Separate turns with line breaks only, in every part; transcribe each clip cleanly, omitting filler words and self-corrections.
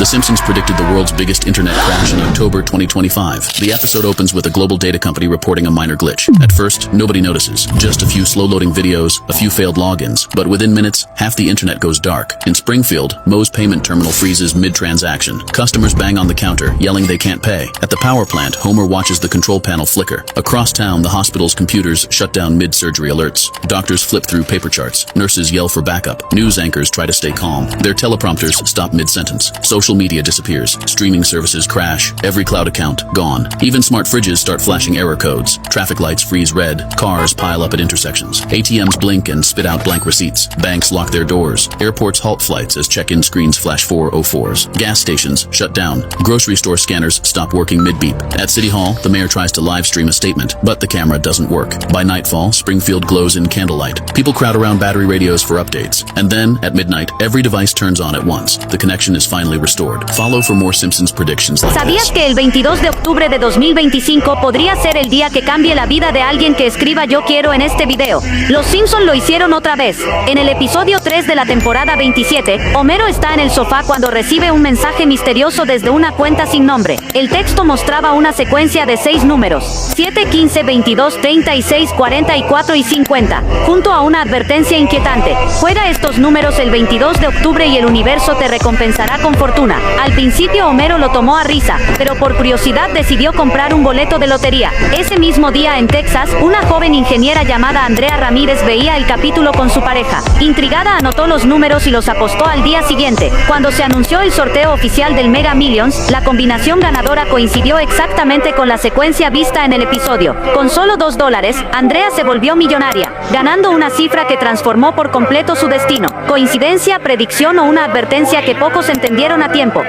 Simpsons predicted the world's biggest internet crash in October 2025. The episode opens with a global data company reporting a minor glitch. At first, nobody notices. Just a few slow-loading videos, a few failed logins. But within minutes, half the internet goes dark. In Springfield, Moe's payment terminal freezes mid-transaction. Customers bang on the counter, yelling they can't pay. At the power plant, Homer watches the control panel flicker. Across town, the hospital's computers shut down mid-surgery alerts. Doctors flip through paper charts. Nurses yell for backup. News anchors try to stay calm. Their teleprompters stop mid-sentence. Social media disappears. Streaming services crash. Every cloud account gone. Even smart fridges start flashing error codes. Traffic lights freeze red. Cars pile up at intersections. ATMs blink and spit out blank receipts. Banks lock their doors. Airports halt flights as check-in screens flash 404s. Gas stations shut down. Grocery store scanners stop working mid-beep. At City Hall, the mayor tries to live stream a statement, but the camera doesn't work. By nightfall, Springfield glows in candlelight. People crowd around battery radios for updates. And then, at midnight, every device turns on at once. The connection is finally restored. Follow for more Simpsons predictions like
¿Sabías que el 22 de octubre de 2025 podría ser el día que cambie la vida de alguien que escriba yo quiero en este video? Los Simpsons lo hicieron otra vez. En el episodio 3 de la temporada 27, Homero está en el sofá cuando recibe un mensaje misterioso desde una cuenta sin nombre. El texto mostraba una secuencia de 6 números, 7, 15, 22, 36, 44 y 50, junto a una advertencia inquietante. Juega estos números el 22 de octubre y el universo te recompensará con fortuna. Al principio Homero lo tomó a risa, pero por curiosidad decidió comprar un boleto de lotería. Ese mismo día en Texas, una joven ingeniera llamada Andrea Ramírez veía el capítulo con su pareja. Intrigada anotó los números y los apostó al día siguiente. Cuando se anunció el sorteo oficial del Mega Millions, la combinación ganadora coincidió exactamente con la secuencia vista en el episodio. Con solo $2, Andrea se volvió millonaria, ganando una cifra que transformó por completo su destino. ¿Coincidencia, predicción o una advertencia que pocos entendieron a tiempo?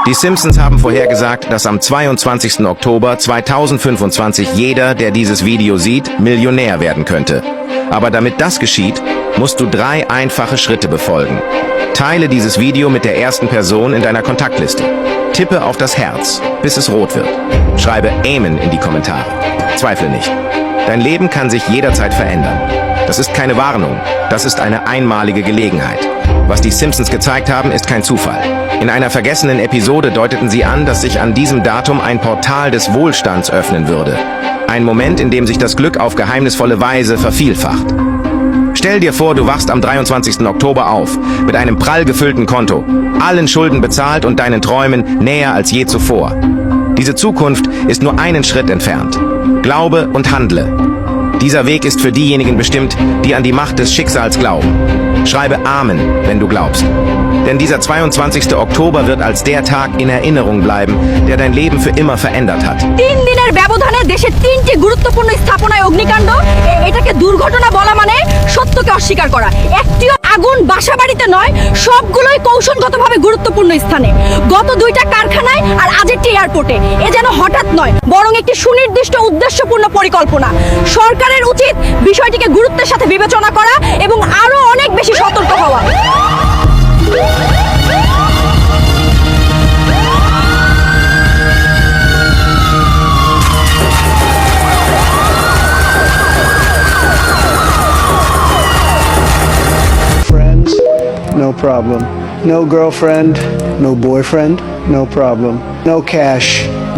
Die Simpsons haben vorhergesagt, dass am 22. Oktober 2025 jeder, der dieses Video sieht, Millionär werden könnte. Aber damit das geschieht, musst du 3 einfache Schritte befolgen. Teile dieses Video mit der ersten Person in deiner Kontaktliste. Tippe auf das Herz, bis es rot wird. Schreibe Amen in die Kommentare. Zweifle nicht. Dein Leben kann sich jederzeit verändern. Das ist keine Warnung, das ist eine einmalige Gelegenheit. Was die Simpsons gezeigt haben, ist kein Zufall. In einer vergessenen Episode deuteten sie an, dass sich an diesem Datum ein Portal des Wohlstands öffnen würde. Ein Moment, in dem sich das Glück auf geheimnisvolle Weise vervielfacht. Stell dir vor, du wachst am 23. Oktober auf, mit einem prall gefüllten Konto, allen Schulden bezahlt und deinen Träumen näher als je zuvor. Diese Zukunft ist nur einen Schritt entfernt. Glaube und handle. Dieser Weg ist für diejenigen bestimmt, die an die Macht des Schicksals glauben. Schreibe Amen, wenn du glaubst. Denn dieser 22. Oktober wird als der Tag in Erinnerung bleiben, der dein Leben für immer verändert hat.
3 দিনের ব্যবধানে দেশে 3টি গুরুত্বপূর্ণ স্থাপনায় অগ্নিকাণ্ড। এটাকে দুর্ঘটনা বলা মানে সত্যকে অস্বীকার করা। একটিও আগুন বাসাবাড়িতে নয়, সবগুলোই কৌশলগতভাবে গুরুত্বপূর্ণ স্থানে। গত 2টা কারখানায় আর আজেরটি এয়ারপোর্টে। এ যেন হঠাৎ নয়, বরং একটি সুনির্দিষ্ট উদ্দেশ্যপূর্ণ পরিকল্পনা। সরকারের উচিত বিষয়টিকে গুরুত্বের সাথে বিবেচনা করা এবং আরো অনেক বেশি সতর্ক হওয়া।
Friends, no problem. No girlfriend, no boyfriend, no problem. No cash,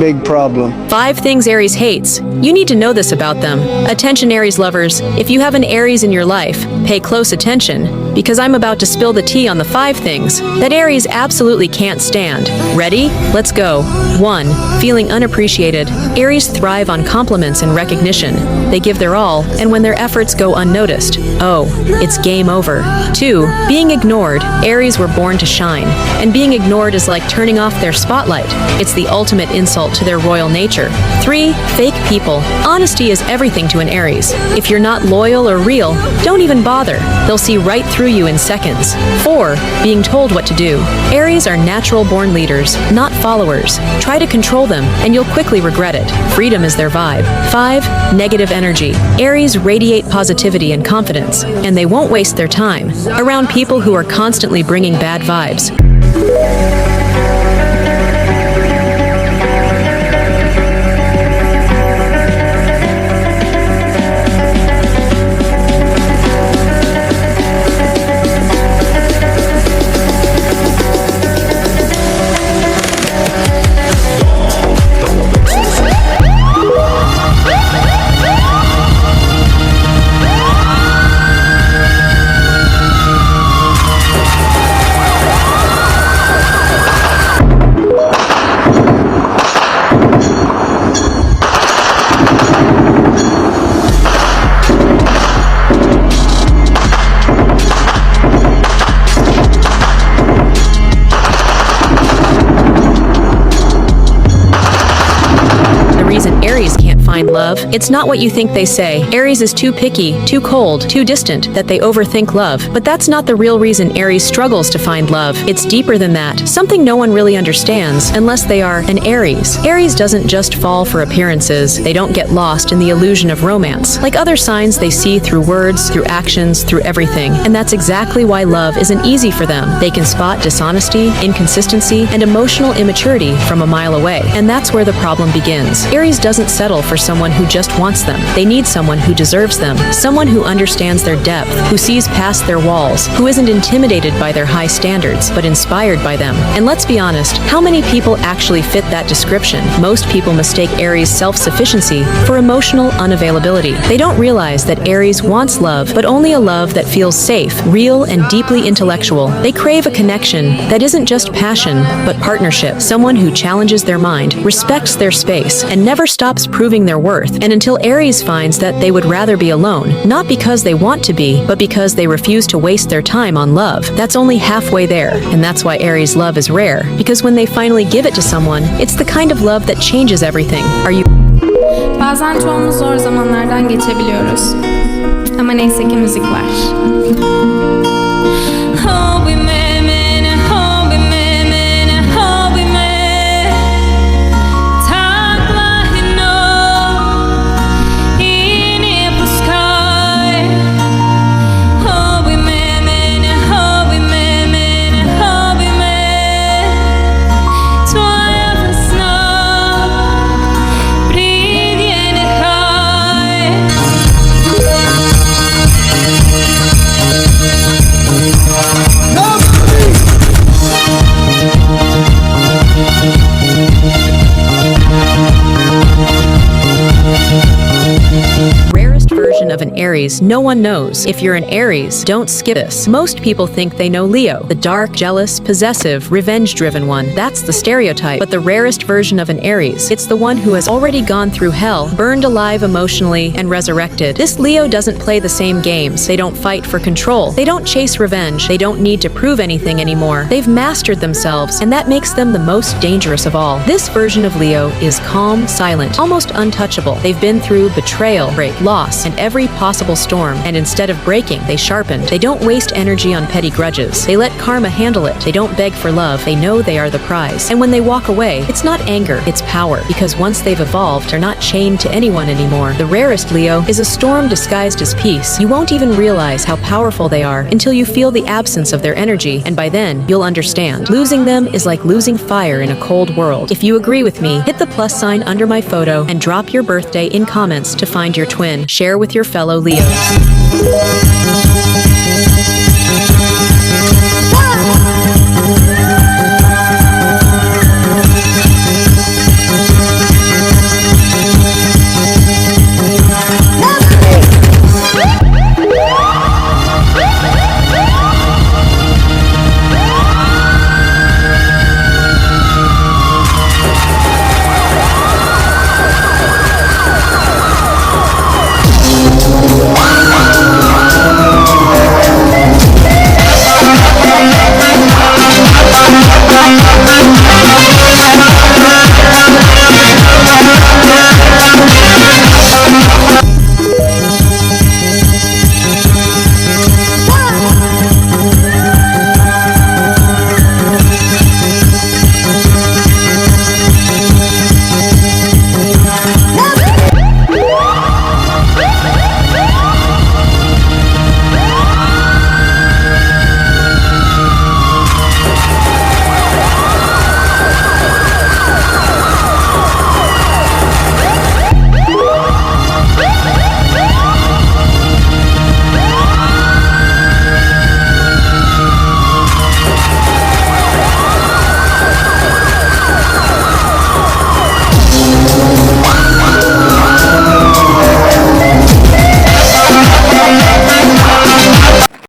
big problem.
5 things Aries hates. You need to know this about them. Attention Aries lovers, if you have an Aries in your life, pay close attention, because I'm about to spill the tea on the 5 things that Aries absolutely can't stand. Ready? Let's go. 1. Feeling unappreciated. Aries thrive on compliments and recognition. They give their all, and when their efforts go unnoticed, oh, it's game over. 2. Being ignored. Aries were born to shine, and being ignored is like turning off their spotlight. It's the ultimate insult default to their royal nature. 3. Fake people. Honesty is everything to an Aries. If you're not loyal or real, don't even bother. They'll see right through you in seconds. 4. Being told what to do. Aries are natural-born leaders, not followers. Try to control them, and you'll quickly regret it. Freedom is their vibe. 5. Negative energy. Aries radiate positivity and confidence, and they won't waste their time around people who are constantly bringing bad vibes. Love. It's not what you think they say. Aries is too picky, too cold, too distant, that they overthink love. But that's not the real reason Aries struggles to find love. It's deeper than that. Something no one really understands, unless they are an Aries. Aries doesn't just fall for appearances. They don't get lost in the illusion of romance. Like other signs, they see through words, through actions, through everything. And that's exactly why love isn't easy for them. They can spot dishonesty, inconsistency, and emotional immaturity from a mile away. And that's where the problem begins. Aries doesn't settle for someone who just wants them. They need someone who deserves them, someone who understands their depth, who sees past their walls, who isn't intimidated by their high standards, but inspired by them. And let's be honest, how many people actually fit that description? Most people mistake Aries' self-sufficiency for emotional unavailability. They don't realize that Aries wants love, but only a love that feels safe, real, and deeply intellectual. They crave a connection that isn't just passion, but partnership. Someone who challenges their mind, respects their space, and never stops proving their worth. And until Aries finds that they would rather be alone, not because they want to be, but because they refuse to waste their time on love, that's only halfway there. And that's why Aries love is rare, because when they finally give it to someone, it's the kind of love that changes everything. Are you...
Bazen çoğumuz zor zamanlardan geçebiliyoruz. Ama neyse ki müzik var.
Of an Aries no one knows. If you're an Aries, don't skip this. Most people think they know Leo, the dark, jealous, possessive, revenge-driven one. That's the stereotype. But the rarest version of an Aries, it's the one who has already gone through hell, burned alive emotionally, and resurrected. This Leo doesn't play the same games. They don't fight for control. They don't chase revenge. They don't need to prove anything anymore. They've mastered themselves, and that makes them the most dangerous of all. This version of Leo is calm, silent, almost untouchable. They've been through betrayal, loss, and every possible storm, and instead of breaking, they sharpened. They don't waste energy on petty grudges. They let karma handle it. They don't beg for love. They know they are the prize. And when they walk away, it's not anger, it's power. Because once they've evolved, they're not chained to anyone anymore. The rarest Leo is a storm disguised as peace. You won't even realize how powerful they are until you feel the absence of their energy, and by then, you'll understand. Losing them is like losing fire in a cold world. If you agree with me, hit the plus sign under my photo and drop your birthday in comments to find your twin. Share with your fellow Leos.